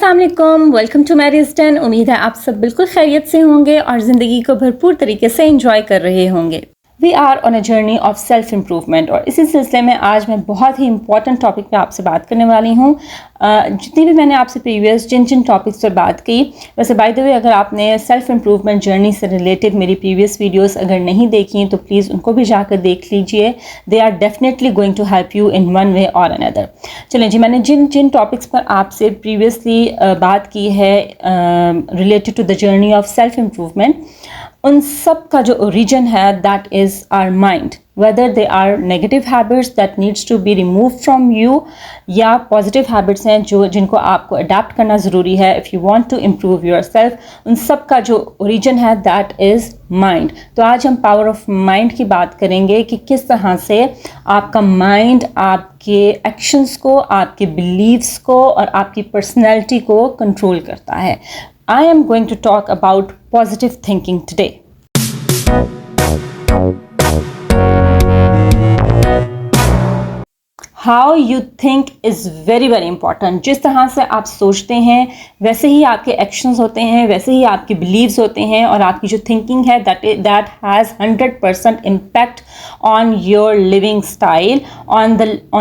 अस्सलाम वालेकुम, welcome to marriage 10। उम्मीद है आप सब बिल्कुल खैरियत से होंगे और ज़िंदगी को भरपूर तरीके से एंजॉय कर रहे होंगे। We are on a journey of self improvement और इसी सिलसिले में आज मैं बहुत ही इंपॉर्टेंट टॉपिक पे आपसे बात करने वाली हूँ। जितनी भी मैंने आपसे प्रीवियस जिन टॉपिक्स पर बात की, वैसे बाय द वे अगर आपने सेल्फ इम्प्रूवमेंट जर्नी से रिलेटेड मेरी प्रीवियस वीडियोस अगर नहीं देखी तो प्लीज़ उनको भी जाकर देख लीजिए। They are definitely going to help you in one way और अनदर। चलें जी, मैंने जिन टॉपिक्स पर आपसे प्रीवियसली बात की है related to the journey of self improvement, उन सब का जो ओरिजिन है that is our mind. Whether they are negative habits that needs to be remove from you या पॉजिटिव हैबिट्स हैं जिनको आपको अडाप्ट करना ज़रूरी है if you want to improve your self, उन सब का जो ओरिजिन है दैट इज़ माइंड। तो आज हम पावर ऑफ माइंड की बात करेंगे कि किस तरह से आपका माइंड आपके एक्शंस को, आपके बिलीव्स को और आपकी पर्सनैलिटी को कंट्रोल करता है। I am going to talk about positive thinking today. How you think is very very important. जिस तरह से आप सोचते हैं वैसे ही आपके एक्शंस होते हैं, वैसे ही आपके बिलीव्स होते हैं और आपकी जो थिंकिंग है that has 100% impact on your living style, on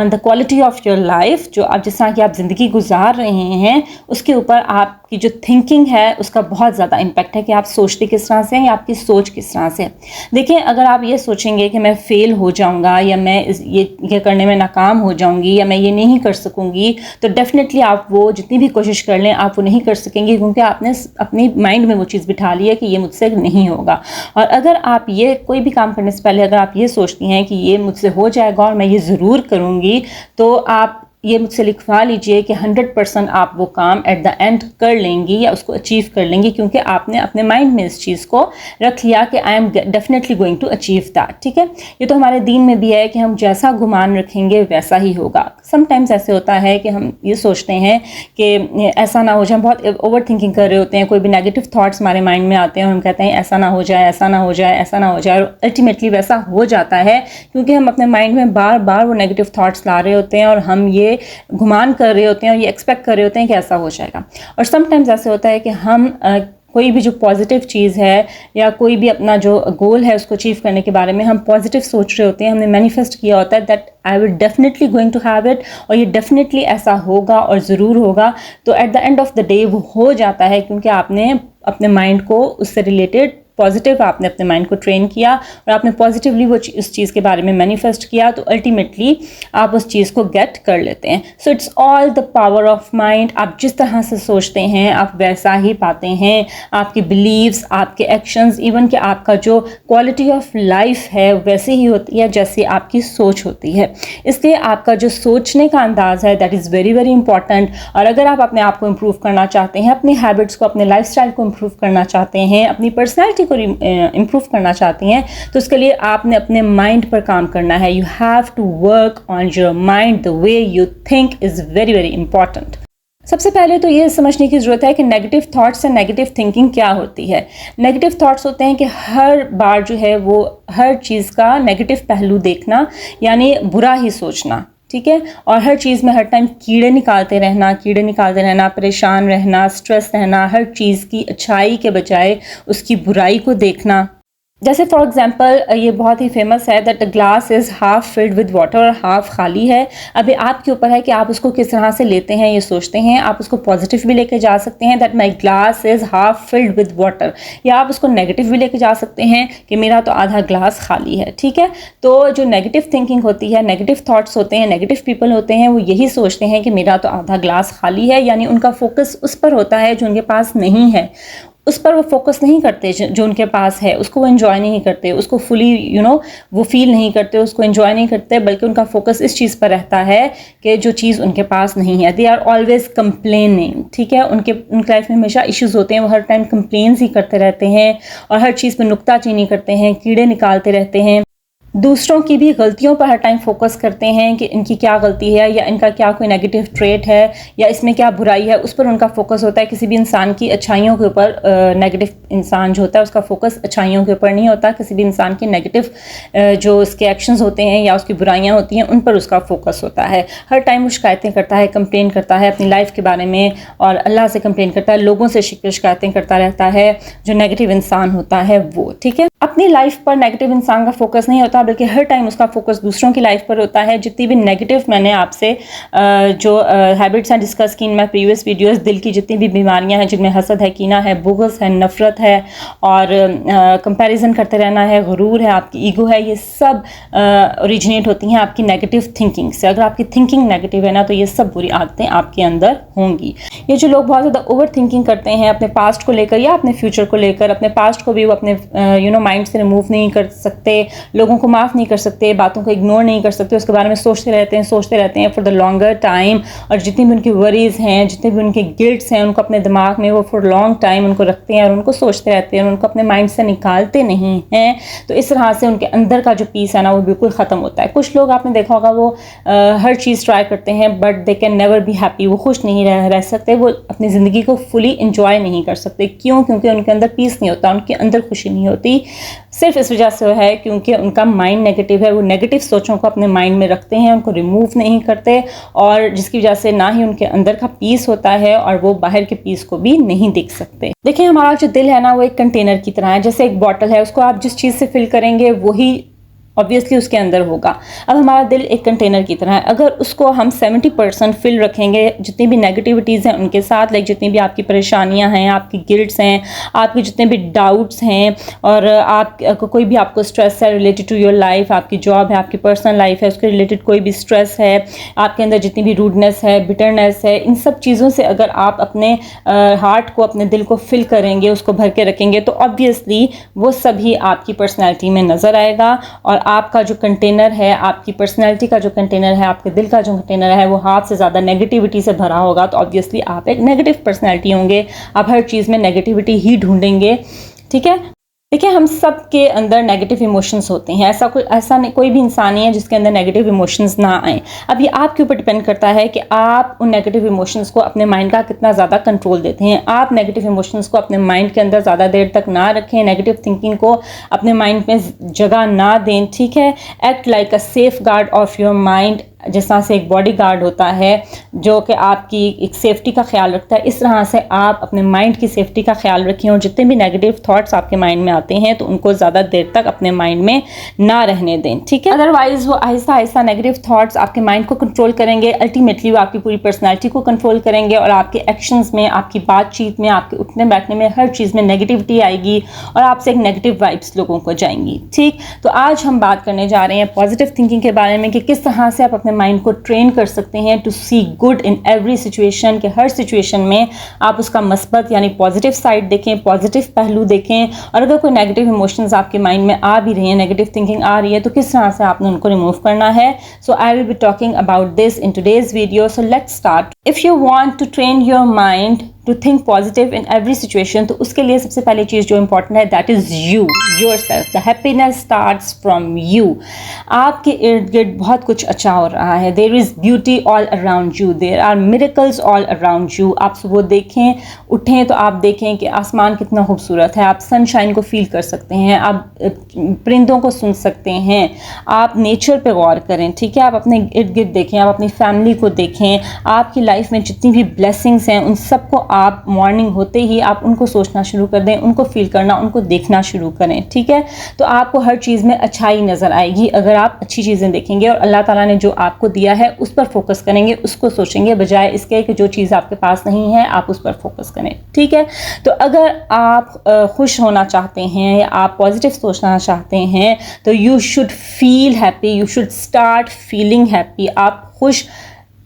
the quality of your life। जो आप जिस तरह की आप ज़िंदगी गुजार रहे हैं उसके ऊपर आपकी जो थिंकिंग है उसका बहुत ज़्यादा इम्पैक्ट है कि आप सोचते किस तरह से हैं या आपकी सोच किस तरह से है। देखिए, अगर आप ये सोचेंगे कि मैं फ़ेल हो जाऊँगा या मैं ये करने में नाकाम हो जाऊंगी या मैं ये नहीं कर सकूंगी, तो डेफिनेटली आप वो जितनी भी कोशिश कर लें आप वो नहीं कर सकेंगे, क्योंकि आपने अपनी माइंड में वो चीज़ बिठा ली है कि ये मुझसे नहीं होगा। और अगर आप ये कोई भी काम करने से पहले अगर आप ये सोचती हैं कि ये मुझसे हो जाएगा और मैं ये ज़रूर करूँगी, तो आप ये मुझसे लिखवा लीजिए कि 100% आप वो काम एट द एंड कर लेंगी या उसको अचीव कर लेंगी, क्योंकि आपने अपने माइंड में इस चीज़ को रख लिया कि I am definitely going to achieve that. ठीक है, ये तो हमारे दीन में भी है कि हम जैसा गुमान रखेंगे वैसा ही होगा। समटाइम्स ऐसे होता है कि हम ये सोचते हैं कि ऐसा ना हो जाए, बहुत ओवर थिंकिंग कर रहे होते हैं, कोई भी नेगेटिव थाट्स हमारे माइंड में आते हैं और हम कहते हैं ऐसा ना हो जाए, ऐसा ना हो जाए, ऐसा ना हो जाए, और अल्टीमेटली वैसा हो जाता है क्योंकि हम अपने माइंड में बार बार वो नेगेटिव थाट्स ला रहे होते हैं और हम ये गुमान कर रहे होते हैं और ये एक्सपेक्ट कर रहे होते हैं कि ऐसा हो जाएगा। और समटाइम्स ऐसे होता है कि हम कोई भी जो पॉजिटिव चीज़ है या कोई भी अपना जो गोल है उसको अचीव करने के बारे में हम पॉजिटिव सोच रहे होते हैं, हमने मैनिफेस्ट किया होता है that I will definitely going to have it, और ये डेफिनेटली ऐसा होगा और ज़रूर होगा। तो at the end of the day वो हो जाता है क्योंकि आपने अपने माइंड को उससे रिलेटेड पॉजिटिव आपने अपने माइंड को ट्रेन किया और आपने पॉजिटिवली वो उस चीज़ के बारे में मैनिफेस्ट किया, तो अल्टीमेटली आप उस चीज़ को गेट कर लेते हैं। So it's all the power of mind. आप जिस तरह से सोचते हैं आप वैसा ही पाते हैं। आपके बिलीव्स, आपके एक्शंस, इवन कि आपका जो क्वालिटी ऑफ लाइफ है वैसे ही होती है जैसे आपकी सोच होती है। इसलिए आपका जो सोचने का अंदाज़ है that is very very important. और अगर आप अपने आप को इम्प्रूव करना चाहते हैं, अपनी हैबिट्स को, अपने लाइफस्टाइल को इम्प्रूव करना चाहते हैं, अपनी पर्सनैलिटी को इम्प्रूव करना चाहती हैं, तो उसके लिए आपने अपने माइंड पर काम करना है। You have to work on your mind. The way you think is very very important. सबसे पहले तो ये समझने की ज़रूरत है कि negative thoughts and negative thinking क्या होती है। नेगेटिव थॉट्स होते हैं कि हर बार जो है वो हर चीज़ का नेगेटिव पहलू देखना, यानी बुरा ही सोचना। ठीक है, और हर चीज़ में हर टाइम कीड़े निकालते रहना, परेशान रहना, स्ट्रेस रहना, हर चीज़ की अच्छाई के बजाय उसकी बुराई को देखना। जैसे फॉर एग्जांपल ये बहुत ही फेमस है that the glass is half filled with water और हाफ खाली है। अभी आपके ऊपर है कि आप उसको किस तरह से लेते हैं, ये सोचते हैं। आप उसको पॉजिटिव भी लेके जा सकते हैं that my glass is half filled with water, या आप उसको नेगेटिव भी लेके जा सकते हैं कि मेरा तो आधा ग्लास खाली है। ठीक है, तो जो नेगेटिव थिंकिंग होती है, नेगेटिव थाट्स होते हैं, नेगेटिव पीपल होते हैं, वो यही सोचते हैं कि मेरा तो आधा ग्लास खाली है, यानी उनका फोकस उस पर होता है जो उनके पास नहीं है। उस पर वो फोकस नहीं करते जो उनके पास है, उसको वो एंजॉय नहीं करते, उसको फुली वो फील नहीं करते, उसको एंजॉय नहीं करते, बल्कि उनका फोकस इस चीज़ पर रहता है कि जो चीज़ उनके पास नहीं है। They are always complaining. ठीक है, उनकी लाइफ में हमेशा इश्यूज़ होते हैं, वो हर टाइम कंप्लेन्स ही करते रहते हैं और हर चीज़ पर नुक्ताचीनी करते हैं, कीड़े निकालते रहते हैं। दूसरों की भी गलतियों पर हर टाइम फोकस करते हैं कि इनकी क्या गलती है या इनका क्या कोई नेगेटिव ट्रेट है या इसमें क्या बुराई है, उस पर उनका फोकस होता है। किसी भी इंसान की अच्छाइयों के ऊपर, नेगेटिव इंसान जो होता है उसका फोकस अच्छाइयों के ऊपर नहीं होता। किसी भी इंसान की नेगेटिव जो उसके एक्शंस होते हैं या उसकी बुराइयां होती हैं उन पर उसका फोकस होता है। हर टाइम वो शिकायतें करता है, कंप्लेन करता है अपनी लाइफ के बारे में और अल्लाह से कंप्लेन करता है, लोगों से शिकायतें करता रहता है। जो नेगेटिव इंसान होता है वो, ठीक है, अपनी लाइफ पर नेगेटिव इंसान का फोकस नहीं होता, बल्कि हर टाइम उसका फोकस दूसरों की लाइफ पर होता है। जितनी भी नेगेटिव, मैंने आपसे जो हैबिट्स हैं डिस्कस की इन माय प्रीवियस वीडियोस, दिल की जितनी भी बीमारियां हैं जिनमें हसद है, कीना है, बुग़्ज़ है, नफरत है और कंपैरिजन करते रहना है, गुरूर है, आपकी ईगो है, ये सब ओरिजिनेट होती हैं आपकी नेगेटिव थिंकिंग से। अगर आपकी थिंकिंग नेगेटिव है ना तो ये सब बुरी आदतें आपके अंदर होंगी। ये जो लोग बहुत ज़्यादा ओवर थिंकिंग करते हैं अपने पास्ट को लेकर या अपने फ्यूचर को लेकर, अपने पास्ट को भी वो अपने माइंड से रिमूव नहीं कर सकते, लोगों को माफ़ नहीं कर सकते, बातों को इग्नोर नहीं कर सकते, उसके बारे में सोचते रहते हैं फॉर द लॉन्गर टाइम। और जितनी भी उनकी वरीज़ हैं, जितने भी उनके गिल्ट्स हैं, उनको अपने दिमाग में वो फॉर लॉन्ग टाइम उनको रखते हैं और उनको सोचते रहते हैं, उनको अपने माइंड से निकालते नहीं हैं। तो इस तरह से उनके अंदर का जो पीस है ना वो बिल्कुल ख़त्म होता है। कुछ लोग आपने देखा होगा वो हर चीज़ ट्राई करते हैं but they can never be happy, वो खुश नहीं रह सकते, वो अपनी ज़िंदगी को फुली इंजॉय नहीं कर सकते। क्यों? क्योंकि उनके अंदर पीस नहीं होता, उनके अंदर खुशी नहीं होती। सिर्फ इस वजह से है क्योंकि उनका माइंड नेगेटिव है, वो नेगेटिव सोचों को अपने माइंड में रखते हैं, उनको रिमूव नहीं करते और जिसकी वजह से ना ही उनके अंदर का पीस होता है और वो बाहर के पीस को भी नहीं देख सकते। देखिए, हमारा जो दिल है ना वो एक कंटेनर की तरह है, जैसे एक बॉटल है, उसको आप जिस चीज़ से फिल करेंगे वही ऑब्वियसली उसके अंदर होगा। अब हमारा दिल एक कंटेनर की तरह है, अगर उसको हम 70% फिल रखेंगे जितनी भी नेगेटिविटीज़ हैं उनके साथ, लाइक जितनी भी आपकी परेशानियां हैं, आपकी गिल्ट्स हैं, आपके जितने भी डाउट्स हैं और आप कोई भी आपको स्ट्रेस है रिलेटेड टू योर लाइफ, आपकी जॉब है, आपकी पर्सनल लाइफ है, उसके रिलेटेड कोई भी स्ट्रेस है, आपके अंदर जितनी भी रूडनेस है, बिटरनेस है, इन सब चीज़ों से अगर आप अपने हार्ट को, अपने दिल को फिल करेंगे, उसको भर के रखेंगे तो ऑब्वियसली वो सभी आपकी पर्सनैलिटी में नज़र आएगा। और आपका जो कंटेनर है, आपकी पर्सनैलिटी का जो कंटेनर है, आपके दिल का जो कंटेनर है वो हाथ से ज़्यादा नेगेटिविटी से भरा होगा तो ऑब्वियसली आप एक नेगेटिव पर्सनैलिटी होंगे, आप हर चीज़ में नेगेटिविटी ही ढूंढेंगे। ठीक है, देखिए, हम सब के अंदर नेगेटिव इमोशंस होते हैं, ऐसा नहीं, कोई भी इंसान नहीं है जिसके अंदर नेगेटिव इमोशंस ना आए। अब ये आपके ऊपर डिपेंड करता है कि आप उन नेगेटिव इमोशंस को अपने माइंड का कितना ज़्यादा कंट्रोल देते हैं। आप नेगेटिव इमोशंस को अपने माइंड के अंदर ज़्यादा देर तक ना रखें, नेगेटिव थिंकिंग को अपने माइंड में जगह ना दें। ठीक है, act like a safe guard of your mind, जिस तरह से एक बॉडी गार्ड होता है जो कि आपकी एक सेफ्टी का ख्याल रखता है, इस तरह से आप अपने माइंड की सेफ्टी का ख्याल रखें और जितने भी नेगेटिव थॉट्स आपके माइंड में आते हैं तो उनको ज़्यादा देर तक अपने माइंड में ना रहने दें। ठीक है, अदरवाइज वो आहिस्ता आहिस्ता नेगेटिव थॉट्स आपके माइंड को कंट्रोल करेंगे, अल्टीमेटली वो आपकी पूरी पर्सनैलिटी को कंट्रोल करेंगे और आपके एक्शंस में, आपकी बातचीत में, आपके उठने बैठने में, हर चीज़ में नेगेटिविटी आएगी और आपसे एक नेगेटिव वाइब्स लोगों को जाएंगी। ठीक, तो आज हम बात करने जा रहे हैं पॉजिटिव थिंकिंग के बारे में कि किस तरह से आप अपने माइंड को ट्रेन कर सकते हैं to see good in every situation, कि हर सिचुएशन में आप उसका मस्बत यानी पॉजिटिव साइड देखें, पॉजिटिव पहलू देखें और अगर कोई नेगेटिव इमोशंस आपके माइंड में आ भी रही हैं, नेगेटिव थिंकिंग आ रही है तो किस तरह से आपने उनको रिमूव करना है। So I will be talking about this in today's video. So let's start. If you want to train your mind to think positive in every situation, तो उसके लिए सबसे पहली चीज़ जो इंपॉर्टेंट है that is you, yourself. The happiness starts from you. आपके इर्द गिर्द बहुत कुछ अच्छा हो रहा है, there is beauty all around you, there are miracles all around you. आप सुबह देखें, उठें तो आप देखें कि आसमान कितना खूबसूरत है, आप सनशाइन को फील कर सकते हैं, आप परिंदों को सुन सकते हैं, आप नेचर पे गौर करें। ठीक है, आप अपने इर्द गिर्द देखें, आप अपनी फैमिली को देखें, आपकी लाइफ में जितनी भी ब्लेसिंग्स हैं उन सबको आप मॉर्निंग होते ही आप उनको सोचना शुरू कर दें, उनको फील करना, उनको देखना शुरू करें। ठीक है, तो आपको हर चीज़ में अच्छाई नज़र आएगी अगर आप अच्छी चीज़ें देखेंगे और अल्लाह ताला ने जो आपको दिया है उस पर फोकस करेंगे, उसको सोचेंगे, बजाय इसके कि जो चीज़ आपके पास नहीं है आप उस पर फोकस करें। ठीक है, तो अगर आप खुश होना चाहते हैं या आप पॉजिटिव सोचना चाहते हैं तो you should feel happy, you should start feeling happy. आप खुश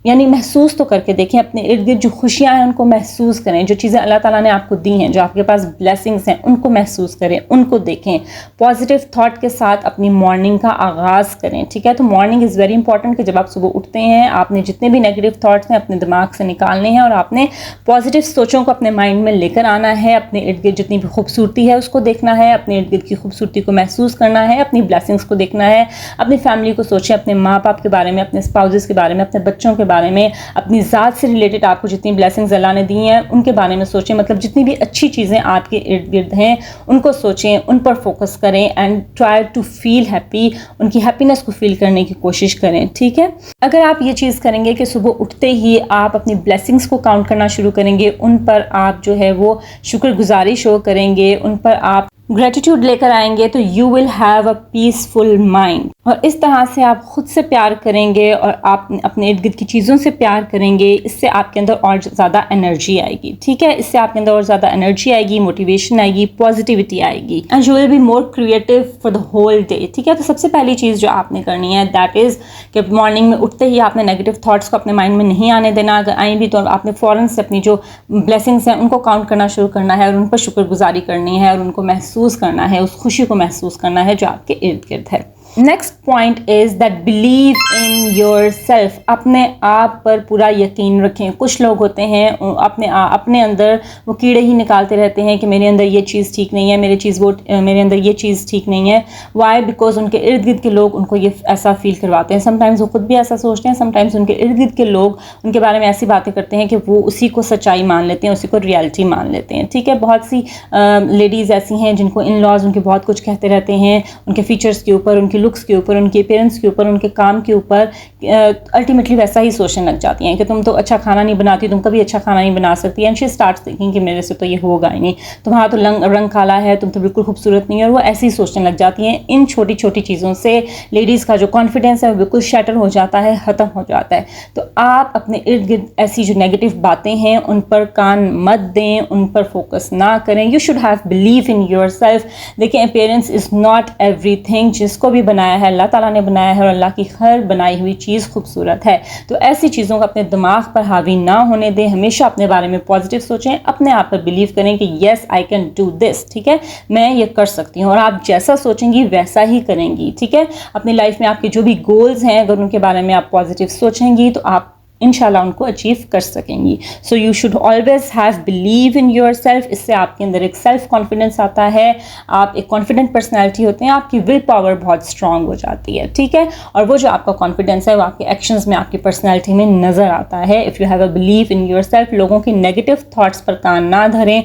यानी महसूस तो करके देखें, अपने इर्द गिर्द जो खुशियाँ हैं उनको महसूस करें, जो चीज़ें अल्लाह ताला ने आपको दी हैं, जो आपके पास ब्लेसिंग्स हैं उनको महसूस करें, उनको देखें। पॉजिटिव थॉट के साथ अपनी मॉर्निंग का आगाज़ करें, ठीक है। तो मॉर्निंग इज़ वेरी इंपॉर्टेंट कि जब आप सुबह उठते हैं आपने जितने भी नेगेटिव थॉट्स हैं अपने दिमाग से निकालने हैं और आपने पॉजिटिव सोचों को अपने माइंड में लेकर आना है। अपने इर्द गिर्द जितनी भी खूबसूरती है उसको देखना है, अपने इर्द गिर्द की खूबसूरती को महसूस करना है, अपनी ब्लेसिंग्स को देखना है, अपनी फैमिली को सोचें, अपने माँ बाप के बारे में, अपने स्पाउसेस के बारे में, अपने बच्चों के बारे में, अपनी ज़ात से रिलेटेड आपको जितनी ब्लेसिंग्स अल्लाह ने दी हैं उनके बारे में सोचें। मतलब जितनी भी अच्छी चीज़ें आपके इर्द गिर्द हैं उनको सोचें, उन पर फोकस करें and try to feel happy, उनकी हैप्पीनेस को फील करने की कोशिश करें, ठीक है। अगर आप ये चीज़ करेंगे कि सुबह उठते ही आप अपनी ब्लेसिंग्स को काउंट करना शुरू करेंगे, उन पर आप जो है वो शुक्रगुजारी शो करेंगे, उन पर आप ग्रेटिट्यूड लेकर आएंगे, तो you will have a peaceful mind. और इस तरह से आप खुद से प्यार करेंगे और आप अपने इर्द गिर्द की चीज़ों से प्यार करेंगे, इससे आपके अंदर और ज़्यादा एनर्जी आएगी, ठीक है। इससे आपके अंदर और ज़्यादा एनर्जी आएगी, मोटिवेशन आएगी, पॉजिटिविटी आएगी and you will be more creative for the whole day, ठीक है। तो सबसे पहली चीज़ जो आपने करनी है दैट इज़ कि मॉर्निंग में उठते ही आपने नेगेटिव थाट्स को अपने माइंड में नहीं आने देना। अगर आए भी तो आपने फ़ौरन से अपनी जो ब्लेसिंग्स हैं उनको काउंट करना शुरू करना है और उन पर शुक्रगुजारी करनी है और उनको महसूस करना है, उस खुशी को महसूस करना है जो आपके इर्द गिर्द है। Next point is that believe in your self, अपने आप पर पूरा यकीन रखें। कुछ लोग होते हैं अपने अंदर वो कीड़े ही निकालते रहते हैं कि मेरे अंदर ये चीज़ ठीक नहीं है, मेरे अंदर ये चीज़ ठीक नहीं है। वाई? बिकॉज उनके इर्द गिर्द के लोग उनको ये ऐसा फील करवाते हैं। समटाइम्स वो खुद भी ऐसा सोचते हैं, समटाइम्स उनके इर्द गिर्द के लोग उनके बारे में ऐसी बातें करते हैं कि वो उसी को सच्चाई मान लेते हैं, उसी को रियलिटी मान लेते हैं, ठीक है। बहुत सी लेडीज़ ऐसी हैं जिनको इन लॉज उनके बहुत कुछ कहते रहते हैं, उनके फीचर्स के ऊपर, उनकी लुक्स के ऊपर, उनके पेरेंट्स के ऊपर, उनके काम के ऊपर, अल्टीमेटली वैसा ही सोचने लग जाती हैं कि तुम तो अच्छा खाना नहीं बनाती, तुम कभी अच्छा खाना नहीं बना सकती, एंड शी स्टार्ट्स थिंकिंग कि मेरे से तो ये होगा ही नहीं, तुम्हारा तो रंग काला है, तुम तो बिल्कुल खूबसूरत नहीं है, और वो ऐसे ही सोचने लग जाती हैं। इन छोटी छोटी चीज़ों से लेडीज़ का जो कॉन्फिडेंस है वो बिल्कुल शैटर हो जाता है, ख़त्म हो जाता है। तो आप अपने इर्द गिर्द ऐसी जो नेगेटिव बातें हैं उन पर कान मत दें, उन पर फोकस ना करें। You should have believe in your self. देखिए, अपीयरेंस इज़ नॉट एवरीथिंग। जिसको भी बनाया है अल्लाह ताला ने बनाया है और अल्लाह की हर बनाई हुई चीज़ खूबसूरत है। तो ऐसी चीज़ों को अपने दिमाग पर हावी ना होने दें, हमेशा अपने बारे में पॉजिटिव सोचें, अपने आप पर बिलीव करें कि yes I can do this, ठीक है, मैं ये कर सकती हूँ। और आप जैसा सोचेंगी वैसा ही करेंगी, ठीक है। अपनी लाइफ में आपके जो भी गोल्स हैं अगर उनके बारे में आप पॉजिटिव सोचेंगी तो आप इंशाल्लाह उनको अचीव कर सकेंगी। सो you should always have believe in your self. इससे आपके अंदर एक सेल्फ कॉन्फिडेंस आता है, आप एक कॉन्फिडेंट पर्सनैलिटी होते हैं, आपकी विल पावर बहुत स्ट्रांग हो जाती है, ठीक है। और वो जो आपका कॉन्फिडेंस है वो आपके एक्शंस में, आपकी पर्सनैलिटी में नज़र आता है। If you have a believe in your self, लोगों के नेगेटिव थाट्स पर कान ना धरें,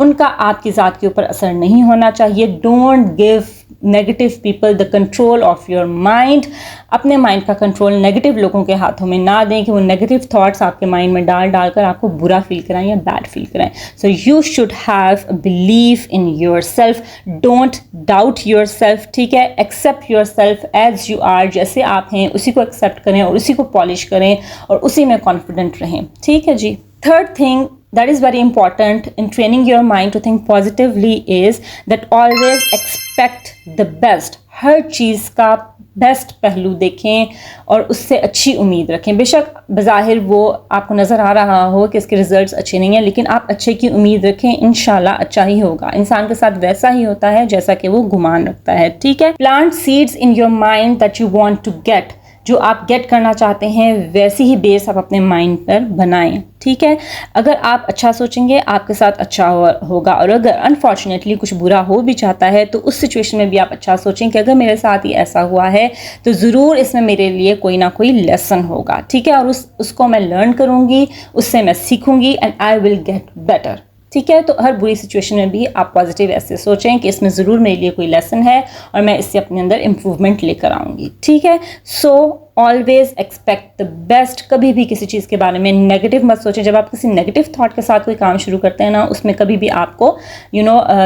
उनका आपकी ज़ात के ऊपर असर नहीं होना चाहिए। Don't give negative people the control of your mind. अपने माइंड का कंट्रोल नेगेटिव लोगों के हाथों में ना दें कि वो नेगेटिव थॉट्स आपके माइंड में डाल कर आपको बुरा फील कराएं या बैड फील कराएं। So you should have believe in your self, don't doubt your self, ठीक है। Accept your self as you are, जैसे आप हैं उसी को एक्सेप्ट करें और उसी को पॉलिश करें और उसी में कॉन्फिडेंट रहें, ठीक है जी। Third thing that is very important in training your mind to think positively is that always expect the best. हर चीज़ का बेस्ट पहलू देखें और उससे अच्छी उम्मीद रखें। बेशक बज़ाहिर वो आपको नज़र आ रहा हो कि इसके रिजल्ट्स अच्छे नहीं हैं, लेकिन आप अच्छे की उम्मीद रखें, इंशाल्लाह अच्छा ही होगा। इंसान के साथ वैसा ही होता है जैसा कि वो गुमान रखता है, ठीक है। Plant seeds in your mind that you want to get. जो आप गेट करना चाहते हैं वैसी ही बेस आप अपने माइंड पर बनाएं, ठीक है। अगर आप अच्छा सोचेंगे आपके साथ अच्छा होगा, और अगर अनफॉर्चुनेटली कुछ बुरा हो भी चाहता है तो उस सिचुएशन में भी आप अच्छा सोचें कि अगर मेरे साथ ही ऐसा हुआ है तो ज़रूर इसमें मेरे लिए कोई ना कोई लेसन होगा, ठीक है। और उसको मैं लर्न करूँगी, उससे मैं सीखूँगी and I will get better, ठीक है। तो हर बुरी सिचुएशन में भी आप पॉजिटिव ऐसे सोचें कि इसमें ज़रूर मेरे लिए कोई लेसन है और मैं इससे अपने अंदर इम्प्रूवमेंट लेकर आऊँगी, ठीक है। So always expect the best. कभी भी किसी चीज़ के बारे में नेगेटिव मत सोचें। जब आप किसी नेगेटिव थॉट के साथ कोई काम शुरू करते हैं ना, उसमें कभी भी आपको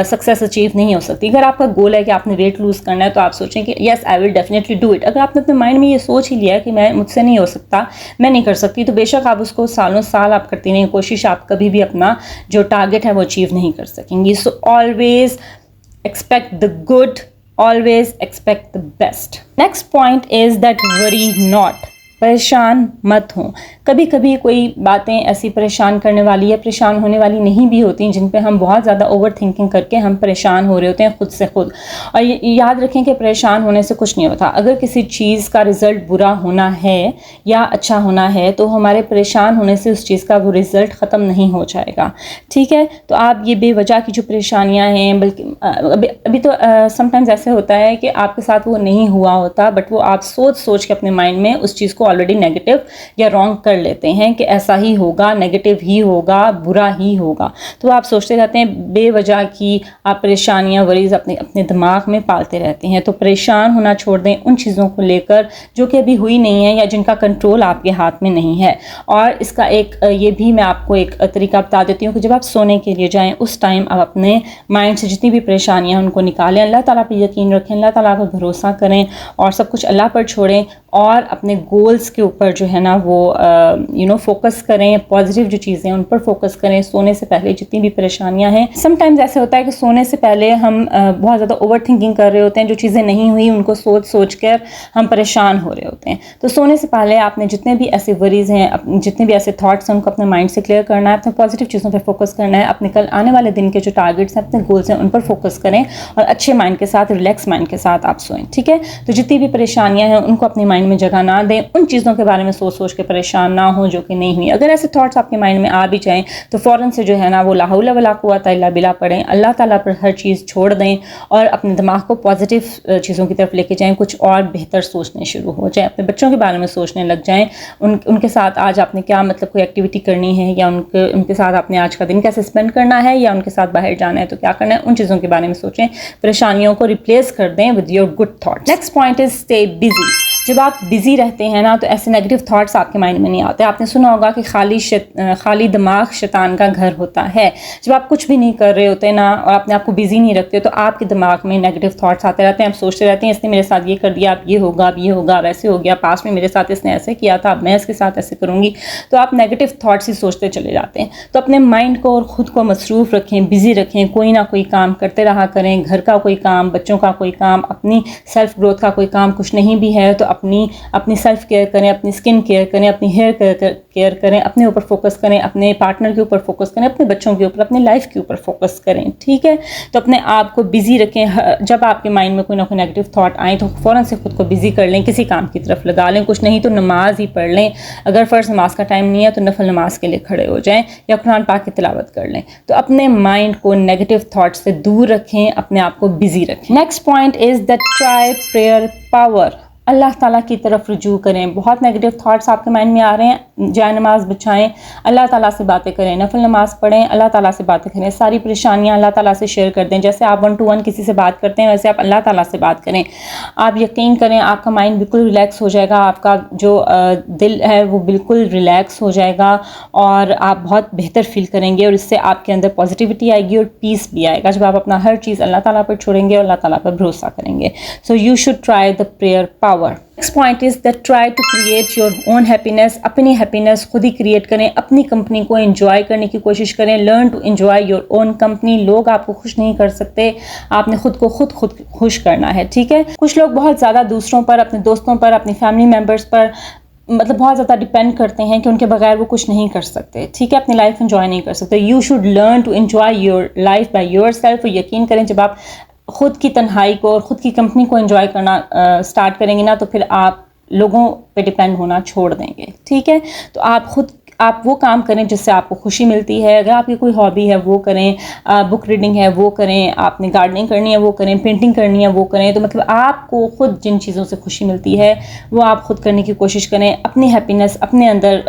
सक्सेस अचीव नहीं हो सकती। अगर आपका गोल है कि आपने वेट लूज़ करना है तो आप सोचें कि yes I will definitely do it. अगर आपने अपने माइंड में ये सोच ही लिया है कि मुझसे नहीं हो सकता, मैं नहीं कर सकती, तो बेशक आप उसको सालों साल आप करती रहें कोशिश, आप कभी भी अपना जो टारगेट है वो अचीव नहीं कर सकेंगी। So always expect the good, always expect the best. Next point is that worry not. परेशान मत हों। कभी कभी कोई बातें ऐसी परेशान करने वाली या परेशान होने वाली नहीं भी होती जिन पे हम बहुत ज़्यादा ओवर थिंकिंग करके हम परेशान हो रहे होते हैं खुद से खुद। और याद रखें कि परेशान होने से कुछ नहीं होता। अगर किसी चीज़ का रिज़ल्ट बुरा होना है या अच्छा होना है तो हमारे परेशान होने से उस चीज़ का वो रिज़ल्ट ख़त्म नहीं हो जाएगा, ठीक है। तो आप ये बेवजह की जो परेशानियां हैं, बल्कि अभी तो समटाइम्स ऐसे होता है कि आपके साथ वो नहीं हुआ होता, बट वो आप सोच सोच के अपने माइंड में उस चीज़ को ऑलरेडी नेगेटिव या रॉन्ग कर लेते हैं कि ऐसा ही होगा, नेगेटिव ही होगा, बुरा ही होगा। तो आप सोचते रहते हैं बेवजह की, आप परेशानियां वरीज अपने अपने दिमाग में पालते रहते हैं। तो परेशान होना छोड़ दें उन चीज़ों को लेकर जो कि अभी हुई नहीं है या जिनका कंट्रोल आपके हाथ में नहीं है। और इसका एक ये भी मैं आपको एक तरीका बता देती हूँ कि जब आप सोने के लिए जाएं उस टाइम आप अपने माइंड से जितनी भी परेशानियां उनको निकालें, अल्लाह ताला पर यकीन रखें, अल्लाह ताला पर भरोसा करें और सब कुछ अल्लाह पर छोड़ें और अपने गोल्स के ऊपर जो है ना वो फोकस करें। पॉजिटिव जो चीज़ें उन पर फोकस करें सोने से पहले। जितनी भी परेशानियां हैं, समटाइम्स ऐसे होता है कि सोने से पहले हम बहुत ज़्यादा ओवर थिंकिंग कर रहे होते हैं, जो चीज़ें नहीं हुई उनको सोच सोच कर हम परेशान हो रहे होते हैं। तो सोने से पहले आपने जितने भी ऐसे वरीज हैं, जितने भी ऐसे थॉट्स हैं, उनको अपने माइंड से क्लियर करना है, अपने पॉजिटिव चीज़ों पर फोकस करना है, अपने कल आने वाले दिन के जो टारगेट्स हैं, अपने गोल्स हैं, उन पर फोकस करें और अच्छे माइंड के साथ, रिलैक्स माइंड के साथ आप सोएं, ठीक है। तो जितनी भी परेशानियां हैं उनको अपने माइंड में जगह ना दें, उन चीज़ों के बारे में सोच सोच के परेशान ना हो जो कि नहीं हुई। अगर ऐसे थॉट्स आपके माइंड में आ भी जाएं तो फ़ौरन से जो है ना वो ला हौला वला कुव्वता इल्ला बिल्लाह पढ़ें, अल्लाह ताला पर हर चीज़ छोड़ दें और अपने दिमाग को पॉजिटिव चीज़ों की तरफ लेके जाएं, कुछ और बेहतर सोचने शुरू हो जाएं, अपने बच्चों के बारे में सोचने लग जाएं, उनके साथ आज आपने क्या मतलब कोई एक्टिविटी करनी है या उनके साथ आपने आज का दिन कैसे स्पेंड करना है या उनके साथ बाहर जाना है तो क्या करना है, उन चीज़ों के बारे में सोचें। परेशानियों को रिप्लेस कर दें with your good thoughts. Next point is stay busy. जब आप बिजी रहते हैं ना तो ऐसे नेगेटिव थॉट्स आपके माइंड में नहीं आते। आपने सुना होगा कि खाली दिमाग शैतान का घर होता है। जब आप कुछ भी नहीं कर रहे होते ना और अपने आप को बिजी नहीं रखते तो आपके दिमाग में नेगेटिव थॉट्स आते रहते हैं। आप सोचते रहते हैं इसने मेरे साथ ये कर दिया, अब ये होगा, अब ये होगा, वैसे हो गया, पास में मेरे साथ इसने ऐसे किया था, अब मैं इसके साथ ऐसे करूँगी। तो आप नेगेटिव थॉट्स ही सोचते चले जाते हैं। तो अपने माइंड को और ख़ुद को मसरूफ़ रखें, बिज़ी रखें, कोई ना कोई काम करते रहा करें, घर का कोई काम, बच्चों का कोई काम, अपनी सेल्फ ग्रोथ का कोई काम कुछ नहीं भी है तो अपनी सेल्फ केयर करें, अपनी स्किन केयर करें, अपनी हेयर केयर करें, अपने ऊपर फोकस करें, अपने पार्टनर के ऊपर फोकस करें, अपने बच्चों के ऊपर, अपनी लाइफ के ऊपर फोकस करें, ठीक है। तो अपने आप को बिजी रखें। जब आपके माइंड में कोई ना कोई नेगेटिव थॉट आए तो फ़ौरन से खुद को बिजी कर लें, किसी काम की तरफ लगा लें, कुछ नहीं तो नमाज ही पढ़ लें। अगर फ़र्ज़ नमाज का टाइम नहीं है तो नफल नमाज के लिए खड़े हो जाएं या कुरान पाक की तिलावत कर लें। तो अपने माइंड को नेगेटिव थॉट से दूर रखें, अपने आप को बिजी रखें। Next point is that try prayer power. अल्लाह ताला की तरफ रुजू करें। बहुत नेगेटिव थॉट्स आपके माइंड में आ रहे हैं, जाए नमाज बिछाएं, अल्लाह ताला से बातें करें, नफल नमाज पढ़ें, अल्लाह ताला से बातें करें, सारी परेशानियां अल्लाह ताला से शेयर कर दें। जैसे आप 1 to 1 किसी से बात करते हैं वैसे आप अल्लाह ताला से बात करें। आप यकीन करें आपका माइंड बिल्कुल रिलैक्स हो जाएगा, आपका जो दिल है वो बिल्कुल रिलैक्स हो जाएगा और आप बहुत बेहतर फील करेंगे और इससे आपके अंदर पॉजिटिविटी आएगी और पीस भी आएगा जब आप अपना हर चीज़ अल्लाह ताला पर छोड़ेंगे और अल्लाह ताला पर भरोसा करेंगे। So you should try the prayer power. Next point is that try to create your own happiness. अपनी हैप्पीनेस खुद ही क्रिएट करें, अपनी कंपनी को एंजॉय करने की कोशिश करें। Learn to enjoy your own company. लोग आपको खुश नहीं कर सकते, आपने खुद को खुद खुश करना है, ठीक है। कुछ लोग बहुत ज़्यादा दूसरों पर, अपने दोस्तों पर, अपनी फैमिली मेम्बर्स पर मतलब बहुत ज़्यादा डिपेंड करते हैं कि उनके बगैर वो कुछ नहीं कर सकते, ठीक है, अपनी लाइफ एंजॉय नहीं कर सकते। You should learn to enjoy your life by your self. यकीन करें जब आप खुद की तन्हाई को और ख़ुद की कंपनी को एंजॉय करना स्टार्ट करेंगे ना तो फिर आप लोगों पे डिपेंड होना छोड़ देंगे, ठीक है। तो आप वो काम करें जिससे आपको खुशी मिलती है। अगर आपकी कोई हॉबी है वो करें, बुक रीडिंग है वो करें, आपने गार्डनिंग करनी है वो करें, पेंटिंग करनी है वो करें। तो मतलब आपको खुद जिन चीज़ों से खुशी मिलती है वो आप खुद करने की कोशिश करें। अपनी हैप्पीनेस अपने अंदर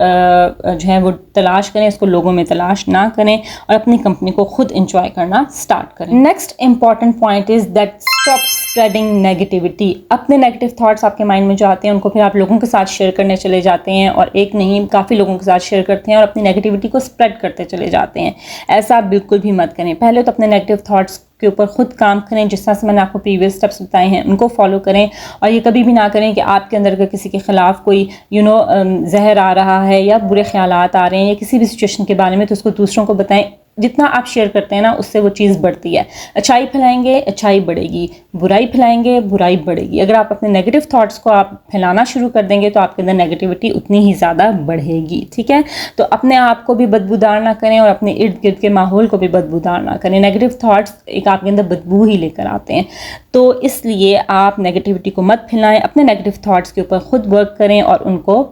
जो है वो तलाश करें, इसको लोगों में तलाश ना करें और अपनी कंपनी को खुद इंजॉय करना स्टार्ट करें। Next important point is that stop spreading negativity. अपने नेगेटिव थॉट्स आपके माइंड में जो आते हैं उनको फिर आप लोगों के साथ शेयर करने चले जाते हैं और एक नहीं काफ़ी लोगों के साथ शेयर करते हैं और अपनी नेगेटिविटी को स्प्रेड करते चले जाते हैं। ऐसा आप बिल्कुल भी मत करें। पहले तो अपने नेगेटिव थॉट्स के ऊपर खुद काम करें, जिस तरह से मैंने आपको प्रीवियस स्टेप्स बताए हैं उनको फॉलो करें और ये कभी भी ना करें कि आपके अंदर अगर किसी के ख़िलाफ़ कोई जहर आ रहा है या बुरे ख्यालात आ रहे हैं या किसी भी सिचुएशन के बारे में तो उसको दूसरों को बताएं। जितना आप शेयर करते हैं ना उससे वो चीज़ बढ़ती है। अच्छाई फैलाएंगे, अच्छाई बढ़ेगी, बुराई फैलाएंगे, बुराई बढ़ेगी। अगर आप अपने नेगेटिव थॉट्स को आप फैलाना शुरू कर देंगे तो आपके अंदर नेगेटिविटी उतनी ही ज़्यादा बढ़ेगी। ठीक है, तो अपने आप को भी बदबूदार ना करें और अपने इर्द गिर्द के माहौल को भी बदबूदार ना करें। नेगेटिव थॉट्स एक आपके अंदर बदबू ही लेकर आते हैं, तो इसलिए आप नेगेटिविटी को मत फैलाएं। अपने नेगेटिव थॉट्स के ऊपर खुद वर्क करें और उनको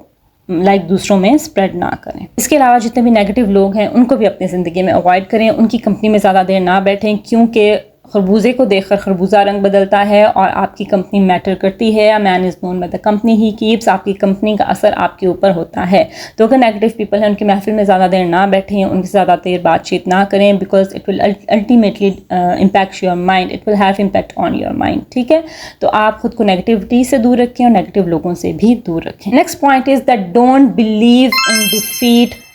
दूसरों में स्प्रेड ना करें। इसके अलावा जितने भी नेगेटिव लोग हैं उनको भी अपनी ज़िंदगी में अवॉइड करें। उनकी कंपनी में ज़्यादा देर ना बैठें, क्योंकि खरबूजे को देखकर खरबूजा रंग बदलता है और आपकी कंपनी मैटर करती है। A man is known by the company he keeps. आपकी कंपनी का असर आपके ऊपर होता है। तो अगर नेगेटिव पीपल हैं उनकी महफिल में ज़्यादा देर ना बैठें, उनसे ज़्यादा देर बातचीत ना करें, because it will ultimately impact your mind, it will have impact on your mind. ठीक है, तो आप खुद को नेगेटिविटी से दूर रखें और नेगेटिव लोगों से भी दूर रखें। Next point is that don't believe in defeat.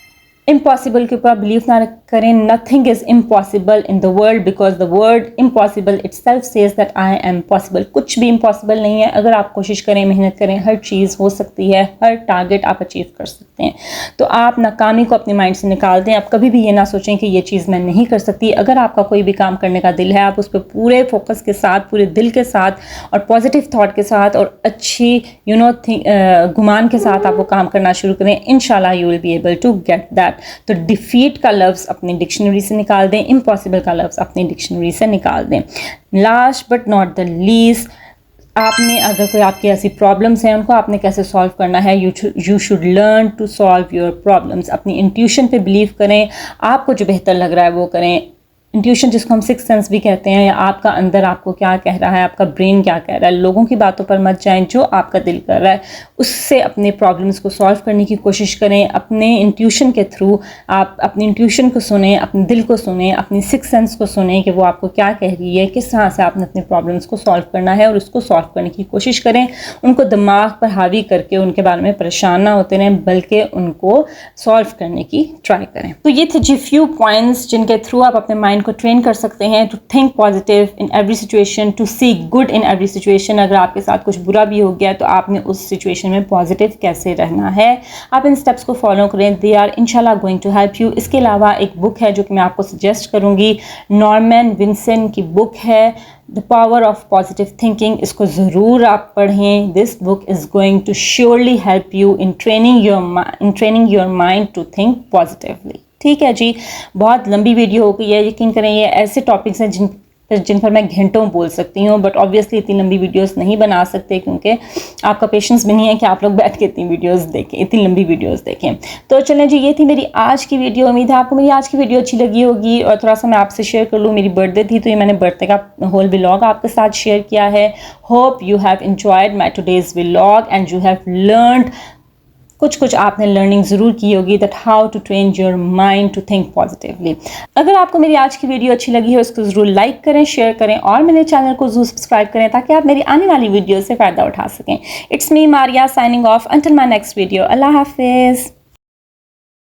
Impossible के ऊपर आप बिलीव ना करें। Nothing is impossible in the world because the word impossible itself says that I am possible. कुछ भी इम्पॉसिबल नहीं है। अगर आप कोशिश करें, मेहनत करें, हर चीज़ हो सकती है, हर टारगेट आप अचीव कर सकते हैं। तो आप नाकामी को अपने माइंड से निकाल दें। आप कभी भी ये ना सोचें कि ये चीज़ मैं नहीं कर सकती। अगर आपका कोई भी काम करने का दिल है, आप उस पर पूरे फोकस के साथ, पूरे दिल के साथ और पॉजिटिव थाट के साथ और अच्छी गुमान के साथ आप वो काम करना शुरू करें। इंशाल्लाह you will be able to get that. तो डिफीट का लफ्ज़ अपनी डिक्शनरी से निकाल दें, इम्पॉसिबल का लफ्ज़ अपनी डिक्शनरी से निकाल दें। Last but not the least, आपने अगर कोई आपकी ऐसी प्रॉब्लम्स हैं उनको आपने कैसे सॉल्व करना है। You should learn to solve your problems. अपनी इंट्यूशन पे बिलीव करें, आपको जो बेहतर लग रहा है वो करें। इंट्यूशन जिसको हम सिक्स सेंस भी कहते हैं, या आपका अंदर आपको क्या कह रहा है, आपका ब्रेन क्या कह रहा है। लोगों की बातों पर मत जाएं, जो आपका दिल कर रहा है उससे अपने प्रॉब्लम्स को सॉल्व करने की कोशिश करें। अपने इंट्यूशन के थ्रू आप अपनी इंट्यूशन को सुने, अपने दिल को सुने, अपनी सिक्स सेंस को सुने कि वो आपको क्या कह रही है, किस तरह से आपने अपने प्रॉब्लम्स को सॉल्व करना है और उसको सॉल्व करने की कोशिश करें। उनको दिमाग पर हावी करके उनके बारे में परेशान ना होते रहें, बल्कि उनको सॉल्व करने की ट्राई करें। तो ये थे जी फ्यू पॉइंट्स जिनके थ्रू आप अपने माइंड को ट्रेन कर सकते हैं to think positive in every situation, to see good in every situation. अगर आपके साथ कुछ बुरा भी हो गया तो आपने उस सिचुएशन में पॉजिटिव कैसे रहना है। आप इन स्टेप्स को फॉलो करें, दे आर इंशाल्लाह गोइंग टू हेल्प यू। इसके अलावा एक बुक है जो कि मैं आपको सजेस्ट करूंगी, नॉर्मन विंसन की बुक है the power of positive thinking. इसको ज़रूर आप पढ़ें। This book is going to surely help you in training your mind to think positively. ठीक है जी, बहुत लंबी वीडियो हो गई है, यकीन करें ये ऐसे टॉपिक्स हैं जिन पर मैं घंटों बोल सकती हूँ, बट ऑब्वियसली इतनी लंबी वीडियोस नहीं बना सकते क्योंकि आपका पेशेंस भी नहीं है कि आप लोग बैठ के इतनी वीडियोस देखें, इतनी लंबी वीडियोस देखें। तो चलें जी, ये थी मेरी आज की वीडियो। उम्मीद है आपको मेरी आज की वीडियो अच्छी लगी होगी। और थोड़ा सा मैं आपसे शेयर कर लूँ, मेरी बर्थडे थी तो ये मैंने बर्थडे का होल व्लॉग आपके साथ शेयर किया है। Hope you have enjoyed my today's vlog and you have learned, कुछ आपने लर्निंग ज़रूर की होगी that how to train your mind to think positively. अगर आपको मेरी आज की वीडियो अच्छी लगी हो इसको ज़रूर लाइक करें, शेयर करें और मेरे चैनल को ज़रूर सब्सक्राइब करें ताकि आप मेरी आने वाली वीडियो से फ़ायदा उठा सकें। It's me Maria signing off until my next video. अल्लाह हाफिज़।